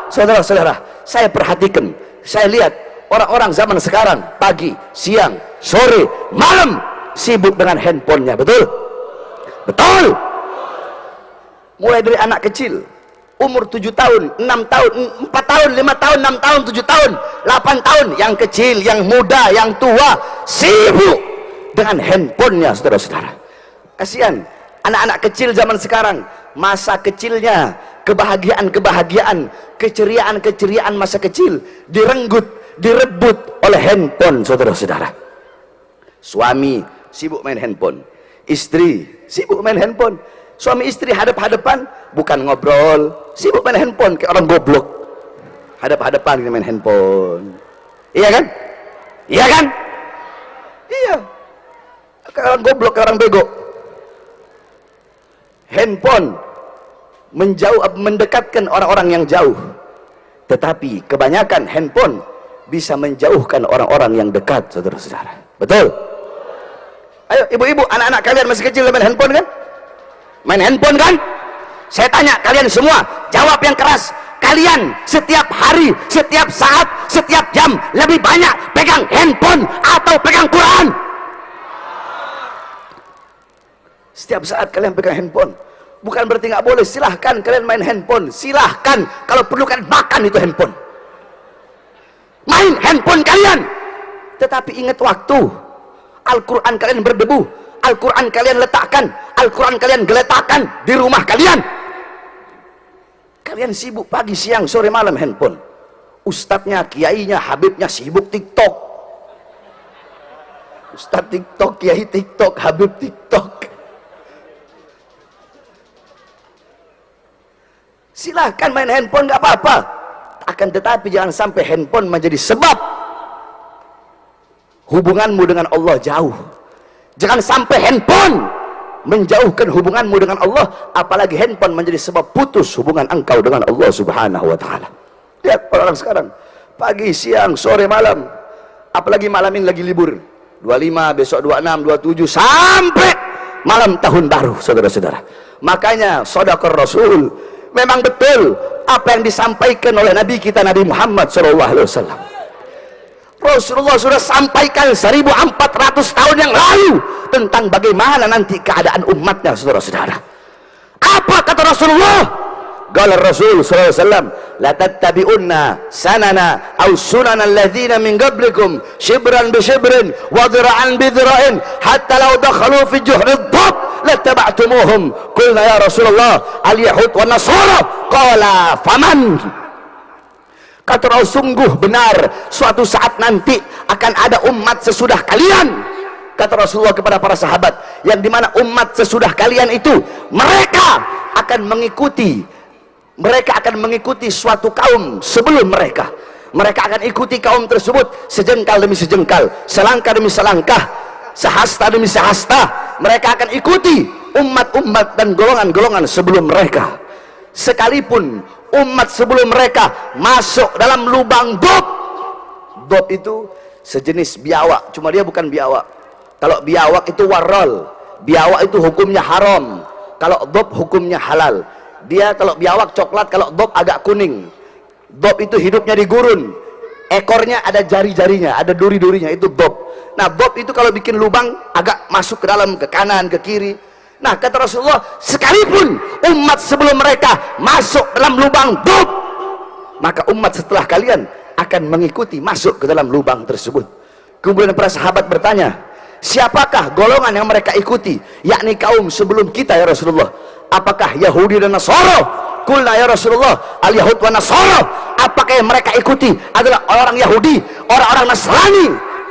saudara-saudara, saya perhatikan, saya lihat orang-orang zaman sekarang pagi, siang, sore, malam sibuk dengan handphonenya. Betul? Betul. Mulai dari anak kecil umur 7 tahun, 6 tahun, 4 tahun, 5 tahun, 6 tahun, 7 tahun, 8 tahun, yang kecil, yang muda, yang tua, sibuk dengan handphonenya, saudara-saudara. Kasihan anak-anak kecil zaman sekarang, masa kecilnya, kebahagiaan-kebahagiaan, keceriaan-keceriaan masa kecil direnggut, direbut oleh handphone, saudara-saudara. Suami sibuk main handphone, istri sibuk main handphone. Suami istri hadap-hadapan, bukan ngobrol, sibuk main handphone kayak orang goblok. Hadap-hadapan kita main handphone. Iya kan? Iya kan? Iya. Kayak orang goblok, kayak orang bego. Handphone mendekatkan orang-orang yang jauh, tetapi kebanyakan handphone bisa menjauhkan orang-orang yang dekat, saudara-saudara. Betul? Ayo ibu-ibu, anak-anak kalian masih kecil main handphone kan? Main handphone kan? Saya tanya kalian semua, jawab yang keras. Kalian setiap hari, setiap saat, setiap jam lebih banyak pegang handphone atau pegang Quran? Setiap saat kalian pegang handphone. Bukan berarti nggak boleh, silahkan kalian main handphone, silahkan. Kalau perlu kan makan itu handphone, main handphone kalian, tetapi ingat waktu. Al-Quran kalian berdebu, Al-Quran kalian letakkan, Al-Quran kalian geletakkan di rumah kalian. Kalian sibuk pagi, siang, sore, malam handphone. Ustadznya, kiainya, habibnya sibuk TikTok. Ustadz TikTok, kiai TikTok, habib TikTok. Silahkan main handphone, nggak apa-apa. Akan tetapi jangan sampai handphone menjadi sebab hubunganmu dengan Allah jauh. Jangan sampai handphone menjauhkan hubunganmu dengan Allah, apalagi handphone menjadi sebab putus hubungan engkau dengan Allah Subhanahu wa ta'ala. Lihat orang sekarang, pagi, siang, sore, malam, apalagi malam ini lagi libur, 25, besok 26, 27, sampai malam tahun baru, saudara-saudara. Makanya sedekah Rasul, memang betul apa yang disampaikan oleh Nabi kita, Nabi Muhammad SAW. Rasulullah sudah sampaikan 1400 tahun yang lalu tentang bagaimana nanti keadaan umatnya, saudara-saudara. Apa kata Rasulullah? Qala Rasul sallallahu alaihi wasallam, la tattabi'unna sanana aw sunana alladhina min qablikum shibran bi shibrin wa dhira'an bi dhira'in hatta law dakhalu fi juhri dhab lattaba'tumuhum. Qulna ya Rasulullah al-yahud wa nasara. Qala faman. Kata Rasul, sungguh benar suatu saat nanti akan ada umat sesudah kalian, kata Rasulullah kepada para sahabat, yang dimana umat sesudah kalian itu mereka akan mengikuti suatu kaum sebelum mereka. Mereka akan ikuti kaum tersebut sejengkal demi sejengkal, selangkah demi selangkah, sehasta demi sehasta. Mereka akan ikuti umat-umat dan golongan-golongan sebelum mereka, sekalipun umat sebelum mereka masuk dalam lubang dob. Dob itu sejenis biawak, cuma dia bukan biawak. Kalau biawak itu warol, biawak itu hukumnya haram. Kalau dob hukumnya halal. Dia kalau biawak coklat, kalau dob agak kuning. Dob itu hidupnya di gurun, ekornya ada jari-jarinya, ada duri-durinya, itu dob. Nah, dob itu kalau bikin lubang agak masuk ke dalam, ke kanan, ke kiri. Nah, kata Rasulullah, sekalipun umat sebelum mereka masuk dalam lubang dob, maka umat setelah kalian akan mengikuti masuk ke dalam lubang tersebut. Kemudian para sahabat bertanya, siapakah golongan yang mereka ikuti, yakni kaum sebelum kita ya Rasulullah? Apakah Yahudi dan Nasara? Qulna ya Rasulullah al-yahud wa Nasara. Apakah yang mereka ikuti adalah orang Yahudi, orang-orang Nasrani?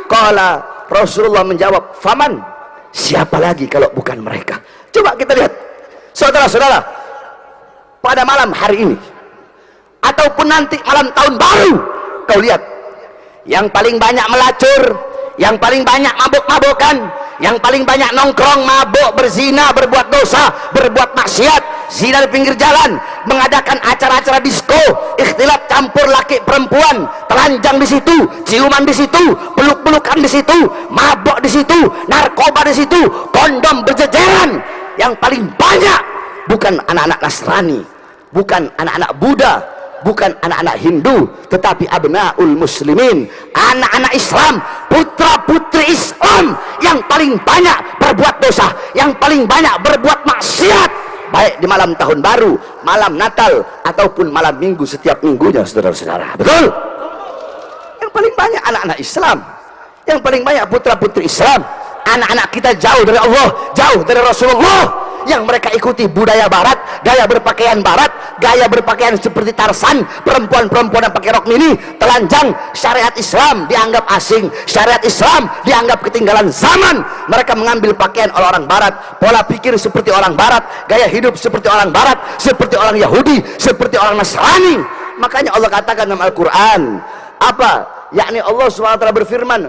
Qala, Rasulullah menjawab, faman, siapa lagi kalau bukan mereka? Coba kita lihat, saudara-saudara, pada malam hari ini ataupun nanti malam tahun baru, kau lihat yang paling banyak melacur, yang paling banyak mabuk-mabukan, yang paling banyak nongkrong, mabuk, berzina, berbuat dosa, berbuat maksiat, zina di pinggir jalan, mengadakan acara-acara disko, ikhtilat campur laki perempuan, telanjang di situ, ciuman di situ, peluk-pelukan di situ, mabuk di situ, narkoba di situ, kondom berjejeran. Yang paling banyak bukan anak-anak Nasrani, bukan anak-anak Buddha, bukan anak-anak Hindu, tetapi abnaul muslimin, anak-anak Islam, putra-putri Islam yang paling banyak berbuat dosa, yang paling banyak berbuat maksiat, baik di malam tahun baru, malam Natal, ataupun malam minggu setiap minggunya, saudara-saudara. Betul? Yang paling banyak anak-anak Islam, yang paling banyak putra-putri Islam, anak-anak kita jauh dari Allah, jauh dari Rasulullah, yang mereka ikuti budaya barat, gaya berpakaian barat, gaya berpakaian seperti Tarsan, perempuan-perempuan yang pakai rok mini, telanjang. Syariat Islam dianggap asing, syariat Islam dianggap ketinggalan zaman. Mereka mengambil pakaian oleh orang barat, pola pikir seperti orang barat, gaya hidup seperti orang barat, seperti orang Yahudi, seperti orang Nasrani. Makanya Allah katakan dalam Al-Quran apa? Yakni Allah SWT berfirman,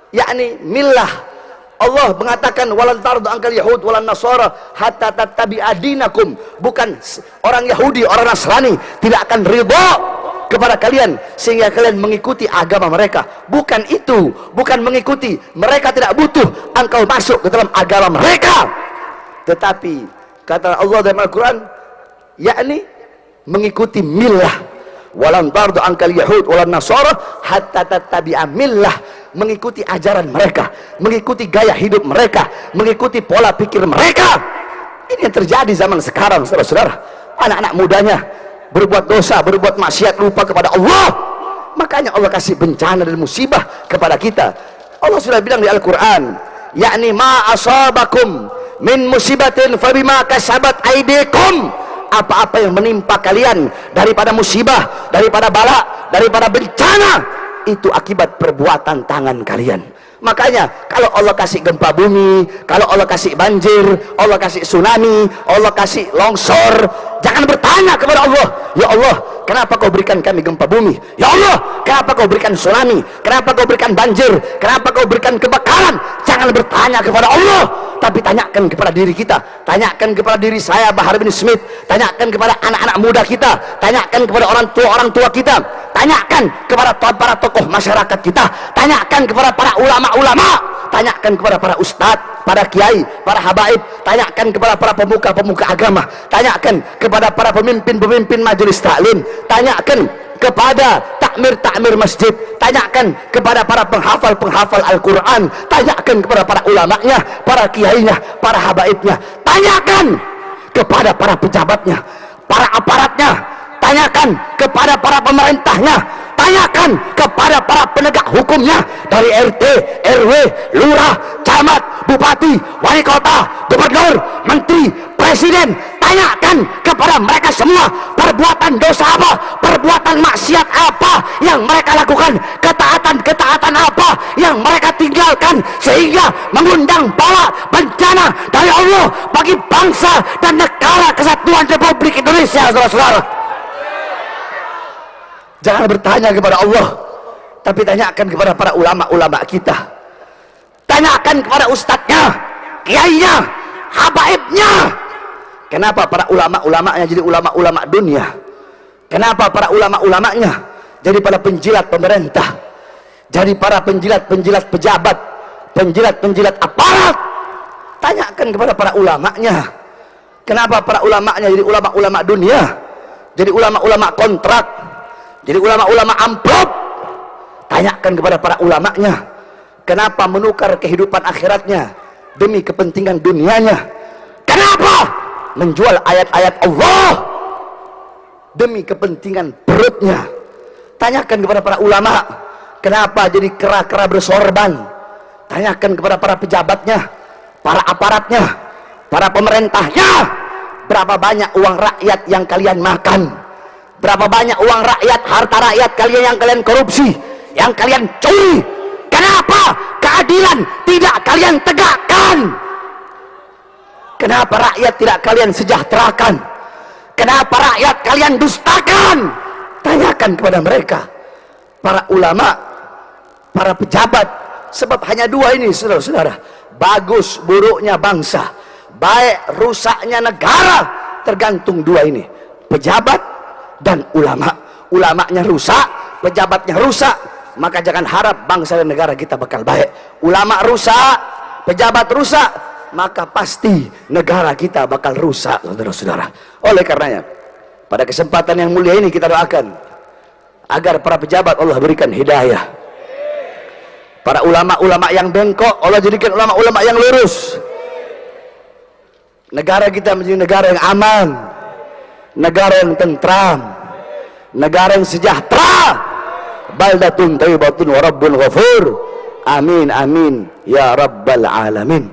yakni millah, Allah mengatakan walan tardu angkal yahud walan nasara hatta tattabi'a dinakum. Bukan orang Yahudi, orang Nasrani tidak akan ridha kepada kalian sehingga kalian mengikuti agama mereka. Bukan itu, bukan mengikuti. Mereka tidak butuh engkau masuk ke dalam agama mereka. Tetapi kata Allah dalam Al-Quran, yakni mengikuti millah, walan tardu angkal yahud walan nasara hatta tattabi'a millah, mengikuti ajaran mereka, mengikuti gaya hidup mereka, mengikuti pola pikir mereka. Ini yang terjadi zaman sekarang, saudara-saudara. Anak-anak mudanya berbuat dosa, berbuat maksiat, lupa kepada Allah. Makanya Allah kasih bencana dan musibah kepada kita. Allah sudah bilang di Al-Quran, yakni ma asabakum min musibatin fabima kasabat aidikum. Apa-apa yang menimpa kalian daripada musibah, daripada bala, daripada bencana, itu akibat perbuatan tangan kalian. Makanya kalau Allah kasih gempa bumi, kalau Allah kasih banjir, Allah kasih tsunami, Allah kasih longsor, jangan bertanya kepada Allah, ya Allah, kenapa kau berikan kami gempa bumi? Ya Allah, kenapa kau berikan tsunami? Kenapa kau berikan banjir? Kenapa kau berikan kebakaran? Jangan bertanya kepada Allah, tapi tanyakan kepada diri kita, tanyakan kepada diri saya Bahar bin Smith, tanyakan kepada anak-anak muda kita, tanyakan kepada orang tua kita, tanyakan kepada para tokoh masyarakat kita, tanyakan kepada para ulama-ulama, tanyakan kepada para ustadz, para kiai, para habaib, tanyakan kepada para pemuka-pemuka agama, tanyakan kepada para pemimpin-pemimpin majelis taklim, tanyakan kepada takmir-takmir masjid, tanyakan kepada para penghafal-penghafal Al-Quran, tanyakan kepada para ulamanya, para kiainya, para habaibnya, tanyakan kepada para pejabatnya, para aparatnya, tanyakan kepada para pemerintahnya, tanyakan kepada para penegak hukumnya, dari RT, RW, lurah, camat, bupati, wali kota, gubernur, menteri, presiden. Tanyakan kepada mereka semua, perbuatan dosa apa, perbuatan maksiat apa yang mereka lakukan, ketaatan-ketaatan apa yang mereka tinggalkan sehingga mengundang bala bencana dari Allah bagi bangsa dan negara kesatuan Republik Indonesia, saudara-saudara. Jangan bertanya kepada Allah, tapi tanyakan kepada para ulama-ulama kita, tanyakan kepada ustadznya, kiainya, habaibnya. Kenapa para ulama-ulamanya jadi ulama-ulama dunia? Kenapa para ulama-ulamanya jadi para penjilat pemerintah, jadi para penjilat-penjilat pejabat, penjilat-penjilat aparat? Tanyakan kepada para ulamanya, kenapa para ulamanya jadi ulama-ulama dunia, jadi ulama-ulama kontrak, jadi ulama-ulama amplop? Tanyakan kepada para ulamanya, kenapa menukar kehidupan akhiratnya demi kepentingan dunianya? Kenapa menjual ayat-ayat Allah demi kepentingan perutnya? Tanyakan kepada para ulama, kenapa jadi kera-kera bersorban? Tanyakan kepada para pejabatnya, para aparatnya, para pemerintahnya, berapa banyak uang rakyat yang kalian makan? Berapa banyak uang rakyat, harta rakyat kalian yang kalian korupsi, yang kalian curi? Kenapa keadilan tidak kalian tegakkan? Kenapa rakyat tidak kalian sejahterakan? Kenapa rakyat kalian dustakan? Tanyakan kepada mereka, para ulama, para pejabat. Sebab hanya dua ini, saudara-saudara, bagus buruknya bangsa, baik rusaknya negara, tergantung dua ini, pejabat dan ulama. Ulamanya rusak, pejabatnya rusak, maka jangan harap bangsa dan negara kita bakal baik. Ulama rusak, pejabat rusak, maka pasti negara kita bakal rusak, saudara-saudara. Oleh karenanya, Pada kesempatan yang mulia ini kita doakan agar para pejabat Allah berikan hidayah, para ulama-ulama yang bengkok Allah jadikan ulama-ulama yang lurus, negara kita menjadi negara yang aman, negara yang tentram, negara yang sejahtera. Baldatun thayyibatun wa rabbun ghafur. Amin amin ya rabbal alamin.